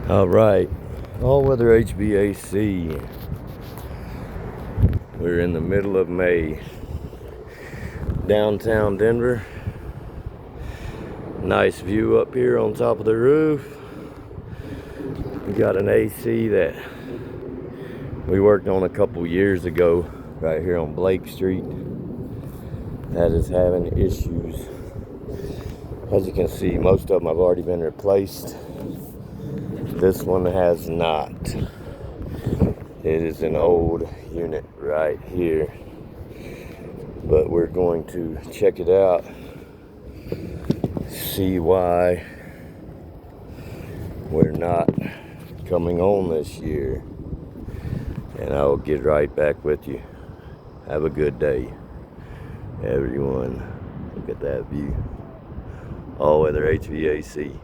All right, All Weather HVAC. We're in the middle of May, downtown Denver. Nice view up here on top of the roof. We got an AC that we worked on a couple years ago right here on Blake Street that is having issues. As you can see, most of them have already been replaced. This one has not. It is an old unit right here, but we're going to check it out, see why we're not coming on this year, and I will get right back with you. Have a good day, everyone. Look at that view. All Weather HVAC.